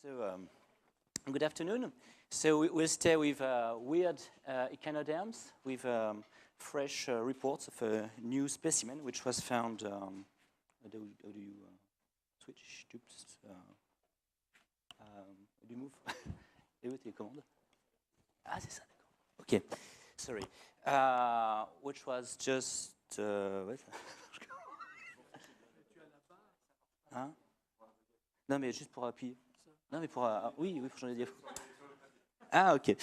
So, good afternoon. So we'll stay with weird echinoderms with fresh reports of a new specimen which was found. How do you switch? Oops. Do you move? Ah, c'est ça, d'accord. Okay, sorry. Which was just. Hein? Non, mais juste pour appuyer. Non, mais pour. Oui, pour changer de diapho. Ah, okay.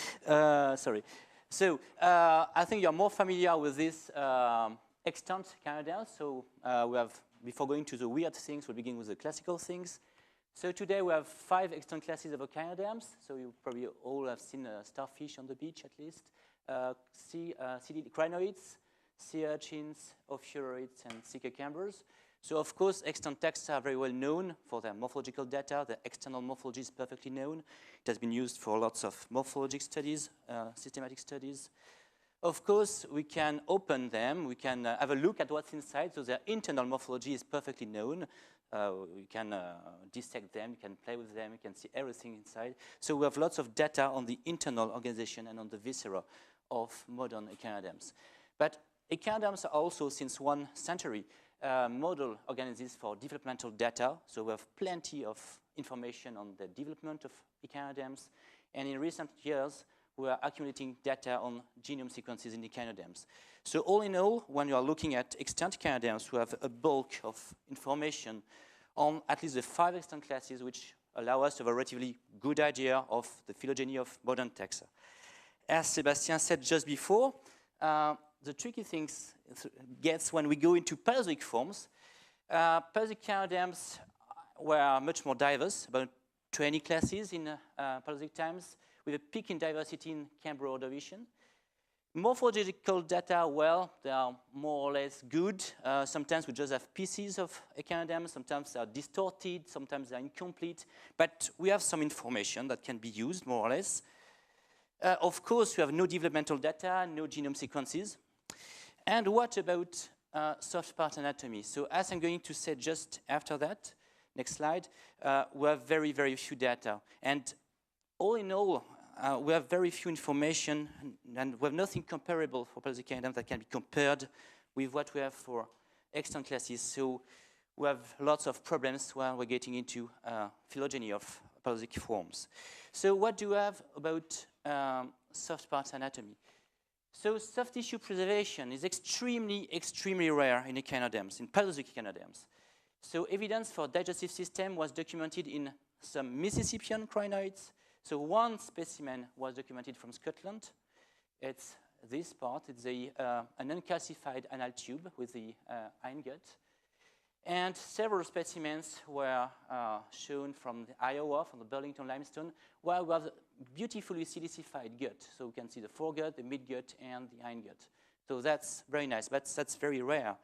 Sorry. So, I think you're more familiar with this extant echinoderms. So, we have, before going to the weird things, we'll begin with the classical things. So, today we have 5 extant classes of echinoderms. So, you probably all have seen starfish on the beach at least. Crinoids, sea urchins, ophiuroids, and sea cucumbers. So, of course, extant taxa are very well known for their morphological data. The external morphology is perfectly known. It has been used for lots of morphologic studies, systematic studies. Of course, we can open them. We can have a look at what's inside. So, their internal morphology is perfectly known. We can dissect them. We can play with them. We can see everything inside. So, we have lots of data on the internal organization and on the viscera of modern echinoderms. But echinoderms are also, since 1 century, model organisms for developmental data. So we have plenty of information on the development of echinoderms. And in recent years, we are accumulating data on genome sequences in echinoderms. So all in all, when you are looking at extant echinoderms, we have a bulk of information on at least the 5 extant classes, which allow us to have a relatively good idea of the phylogeny of modern taxa. As Sébastien said just before, the tricky things gets when we go into Paleozoic forms. Paleozoic echinoderms were much more diverse, about 20 classes in Paleozoic times, with a peak in diversity in Cambrian-Ordovician. Morphological data, well, they are more or less good. Sometimes we just have pieces of echinoderms, sometimes they are distorted, sometimes they are incomplete, but we have some information that can be used, more or less. Of course, we have no developmental data, no genome sequences. And what about soft part anatomy? So as I'm going to say just after that, next slide, we have very, very few data. And all in all, we have very few information, and we have nothing comparable for Paleozoic echinoderms that can be compared with what we have for extant classes. So we have lots of problems when we're getting into phylogeny of Paleozoic forms. So what do we have about soft part anatomy? So soft tissue preservation is extremely, extremely rare in echinoderms, in Paleozoic echinoderms. So evidence for digestive system was documented in some Mississippian crinoids. So 1 specimen was documented from Scotland. It's this part. It's an uncalcified anal tube with the hind-gut. And several specimens were shown from Iowa, from the Burlington limestone, where we have beautifully silicified gut. So we can see the foregut, the midgut, and the hindgut. So that's very nice, but that's very rare.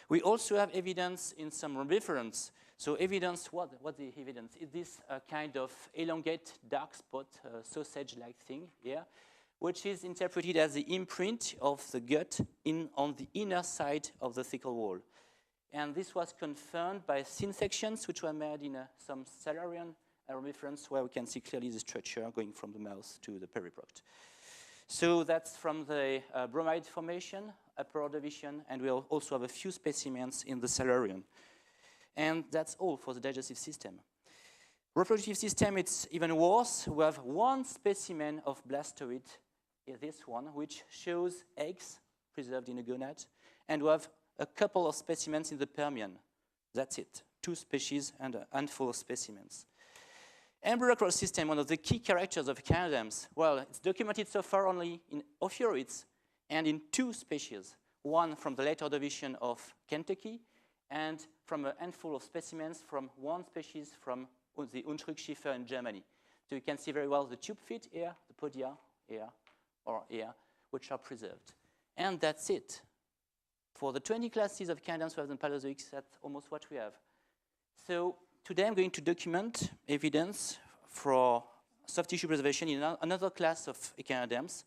We also have evidence in some reference. So evidence, what the evidence? Is this kind of elongate dark spot, sausage-like thing here, which is interpreted as the imprint of the gut on the inner side of the thecal wall. And this was confirmed by thin sections, which were made in some salarian reference, where we can see clearly the structure going from the mouth to the periproct. So that's from the bromide formation, upper Ordovician, and we'll also have a few specimens in the salarian. And that's all for the digestive system. Reproductive system, it's even worse. We have 1 specimen of blastoid, this one, which shows eggs preserved in a gonad, and we have a couple of specimens in the Permian. That's it. 2 species and a handful of specimens. Embryo growth system, one of the key characters of echinoderms. Well, it's documented so far only in ophiuroids and in 2 species. 1 from the late Ordovician of Kentucky, and from a handful of specimens from 1 species from the Unstrut-Schiefer in Germany. So you can see very well the tube feet here, the podia here, or here, which are preserved. And that's it. For the 20 classes of echinoderms we have in Paleozoics, that's almost what we have. So today I'm going to document evidence for soft tissue preservation in another class of echinoderms.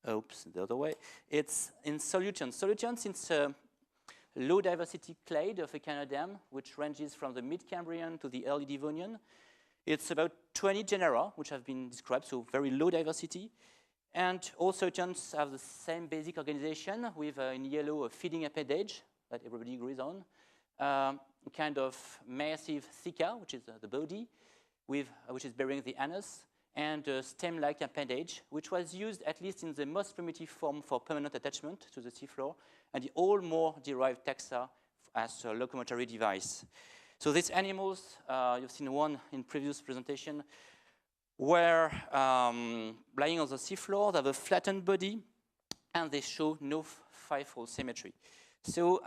Oops, the other way. It's in solutans. Solutans, it's a low diversity clade of echinoderm, which ranges from the mid-Cambrian to the early Devonian. It's about 20 genera which have been described, so very low diversity. And all solutans have the same basic organization with, in yellow, a feeding appendage that everybody agrees on, kind of massive theca, which is the body, which is bearing the anus, and a stem-like appendage, which was used at least in the most primitive form for permanent attachment to the seafloor, and the all more derived taxa as a locomotory device. So these animals, you've seen one in previous presentation, were lying on the seafloor. They have a flattened body, and they show no five-fold symmetry. So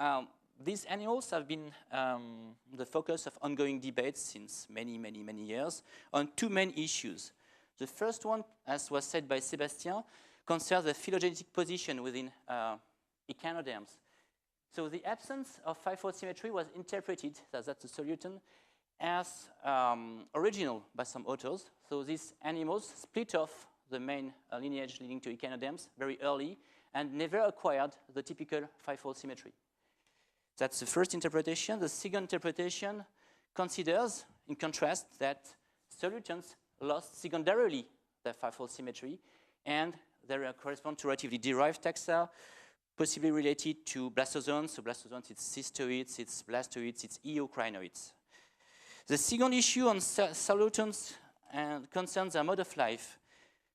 these animals have been the focus of ongoing debates since many, many, many years on two main issues. The first one, as was said by Sébastien, concerns the phylogenetic position within echinoderms. So the absence of five-fold symmetry was interpreted, that's a solutan, as original by some authors. So these animals split off the main lineage leading to echinoderms very early and never acquired the typical five-fold symmetry. That's the first interpretation. The second interpretation considers, in contrast, that solutans lost secondarily their five-fold symmetry, and they correspond to relatively derived taxa, possibly related to blastozoans. So blastozoans, it's cystoids, it's blastoids, it's eocrinoids. The second issue on solutans concerns their mode of life.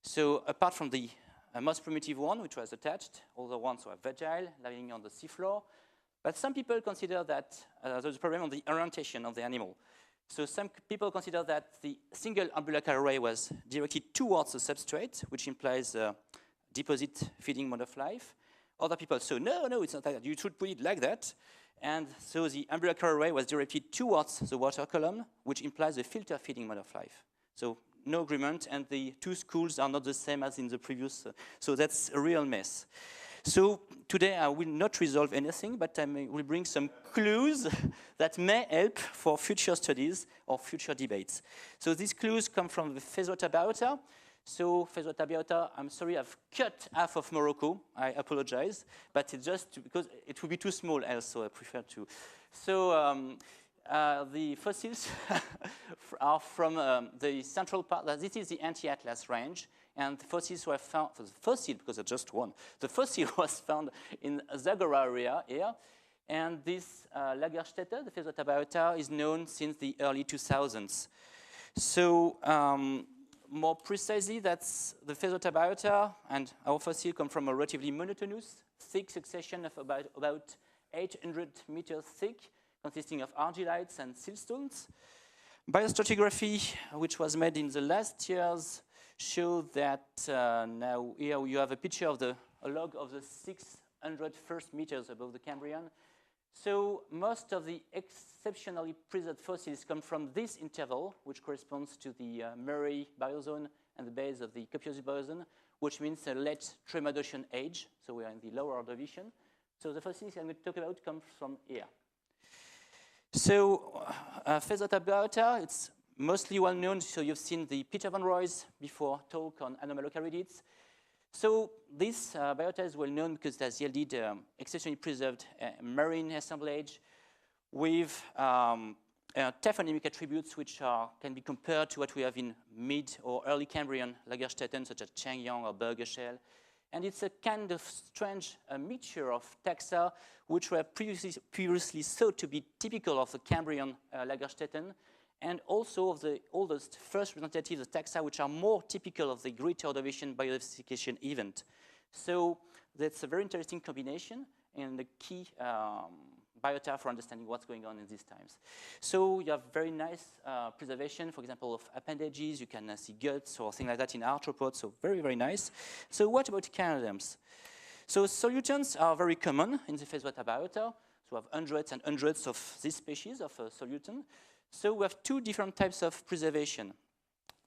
So apart from the most primitive one, which was attached, all the ones were vigile, lying on the seafloor. But some people consider that there's a problem on the orientation of the animal. So some people consider that the single umbilical ray was directed towards the substrate, which implies a deposit feeding mode of life. Other people say, no, it's not like that. You should put it like that. And so the umbilical ray was directed towards the water column, which implies a filter feeding mode of life. So no agreement, and the two schools are not the same as in the previous. So that's a real mess. So today I will not resolve anything, but I will bring some clues that may help for future studies or future debates. So these clues come from the Fezouata Biota. So Fezouata Biota, I'm sorry, I've cut half of Morocco. I apologize, but it's just because it would be too small else, so I prefer to. So the fossils are from the central part. This is the anti-atlas range. And the fossils were found, because it's just one, the fossil was found in Zagora area here. And this Lagerstätte, the Fezouata Biota, is known since the early 2000s. So more precisely, that's the Fezouata Biota, and our fossil come from a relatively monotonous, thick succession of about 800 meters thick, consisting of argillites and siltstones. Biostratigraphy, which was made in the last years, show that now here you have a picture of a log of the 600 first meters above the Cambrian. So most of the exceptionally preserved fossils come from this interval, which corresponds to the Mooi biozone and the base of the Copiosis biozone, which means a late Tremodocian age. So we are in the lower Ordovician. So the fossils I'm going to talk about come from here. So Fezouata Biota, it's mostly well known, so you've seen the Peter van Roy's before talk on anomalocaridids. So this biota is well known because it has yielded exceptionally preserved marine assemblage with taphonemic attributes which can be compared to what we have in mid or early Cambrian Lagerstätten, such as Changyang or Bergeshell. And it's a kind of strange mixture of taxa which were previously thought to be typical of the Cambrian Lagerstätten, and also of the oldest first representatives of taxa, which are more typical of the Great Ordovician biodiversification event. So that's a very interesting combination and the key biota for understanding what's going on in these times. So you have very nice preservation, for example, of appendages. You can see guts or things like that in arthropods, so very, very nice. So what about echinoderms? So solutans are very common in the Fezouata Biota. So we have hundreds and hundreds of this species of solutan. So we have two different types of preservation.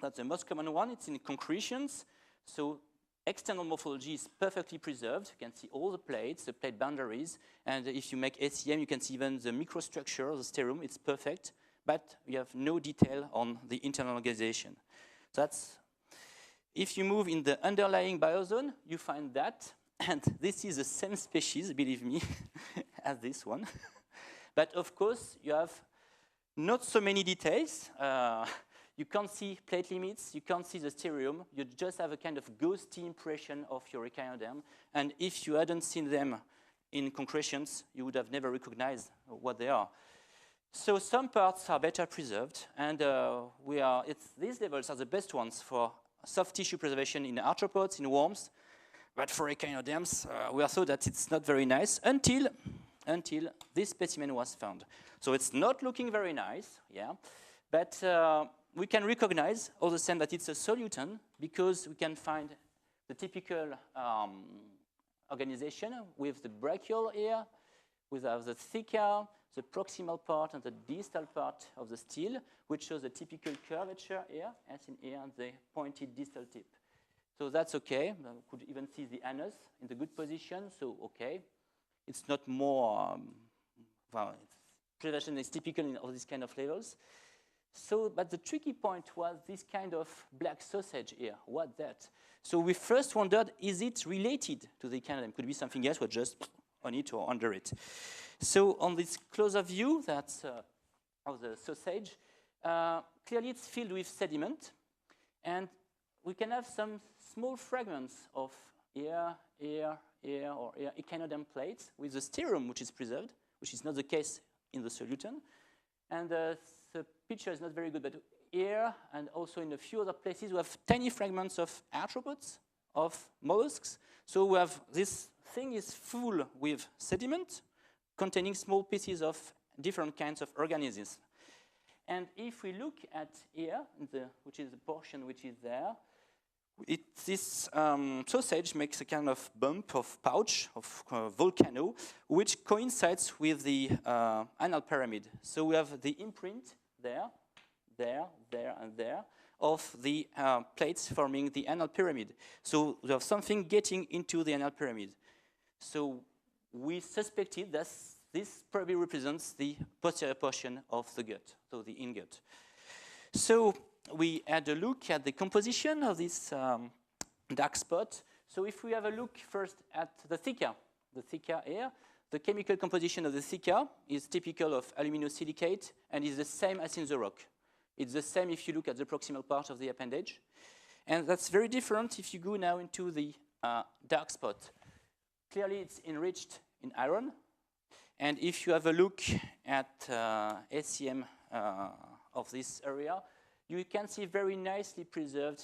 That's the most common one. It's in concretions. So external morphology is perfectly preserved. You can see all the plates, the plate boundaries. And if you make ACM, you can see even the microstructure of the sterum. It's perfect. But you have no detail on the internal organization. So that's, if you move in the underlying biozone, you find that. And this is the same species, believe me, as this one. But of course, you have not so many details. You can't see plate limits, you can't see the stereome, you just have a kind of ghosty impression of your echinoderm, and if you hadn't seen them in concretions, you would have never recognized what they are. So some parts are better preserved, and these levels are the best ones for soft tissue preservation in arthropods, in worms, but for echinoderms, we are thought that it's not very nice until this specimen was found. So it's not looking very nice, yeah, but we can recognize all the same that it's a solutan because we can find the typical organization with the brachial ear, with the theca, the proximal part and the distal part of the stele, which shows the typical curvature here, as in here, and the pointed distal tip. So that's okay. We could even see the anus in the good position, so okay. It's not more, preservation is typical in all these kind of levels. So, but the tricky point was this kind of black sausage here. What that? So we first wondered, is it related to the echinoderm? Could it be something else, or just on it or under it? So on this closer view, that's of the sausage, clearly it's filled with sediment, and we can have some small fragments of ear, or echinoderm plates with the stereome, which is preserved, which is not the case in the solutan. And the picture is not very good, but here and also in a few other places, we have tiny fragments of arthropods, of mollusks. So we have this thing is full with sediment containing small pieces of different kinds of organisms. And if we look at here, which is the portion which is there, this sausage makes a kind of bump of pouch of volcano, which coincides with the anal pyramid. So we have the imprint there, and there of the plates forming the anal pyramid. So we have something getting into the anal pyramid. So we suspected that this probably represents the posterior portion of the gut, so the in-gut. So we had a look at the composition of this dark spot. So if we have a look first at the theca here, the chemical composition of the theca is typical of aluminosilicate and is the same as in the rock. It's the same if you look at the proximal part of the appendage. And that's very different if you go now into the dark spot. Clearly it's enriched in iron. And if you have a look at SEM of this area, you can see very nicely preserved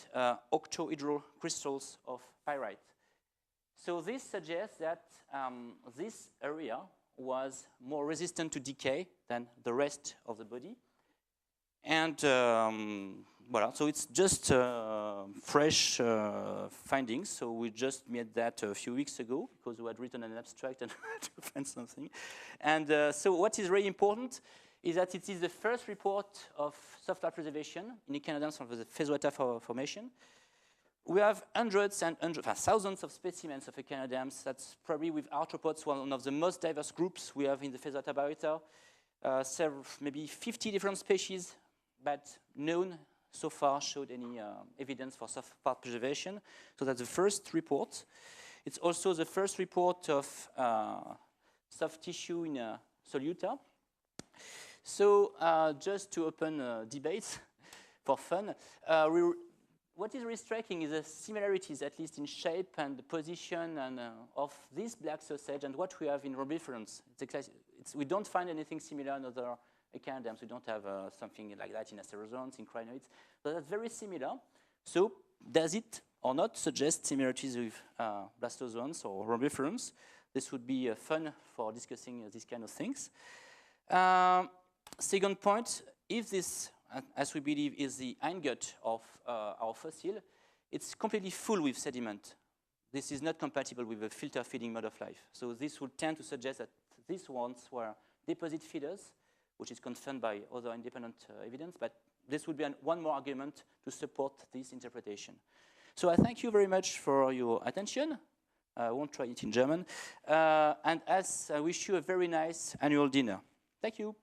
octohedral crystals of pyrite. So this suggests that this area was more resistant to decay than the rest of the body. And voilà, so it's just fresh findings. So we just made that a few weeks ago because we had written an abstract and to find something. And so what is really important is that it is the first report of soft life preservation in echinoderms from the Fezouata formation. We have hundreds and thousands of specimens of echinoderms. That's probably with arthropods one of the most diverse groups we have in the Fezouata Biota. Maybe 50 different species, but none so far showed any evidence for soft part preservation. So that's the first report. It's also the first report of soft tissue in Soluta. So just to open debates for fun, what is really striking is the similarities, at least in shape and the position and of this black sausage and what we have in Ordovicians. We don't find anything similar in other echinoderms. We don't have something like that in asterozoans, in crinoids. But that's very similar. So does it or not suggest similarities with blastozoans or Ordovicians? This would be fun for discussing these kind of things. Second point, if this, as we believe, is the hind-gut of our fossil, it's completely full with sediment. This is not compatible with a filter-feeding mode of life. So this would tend to suggest that these ones were deposit feeders, which is confirmed by other independent evidence, but this would be one more argument to support this interpretation. So I thank you very much for your attention. I won't try it in German. And I wish you a very nice annual dinner. Thank you.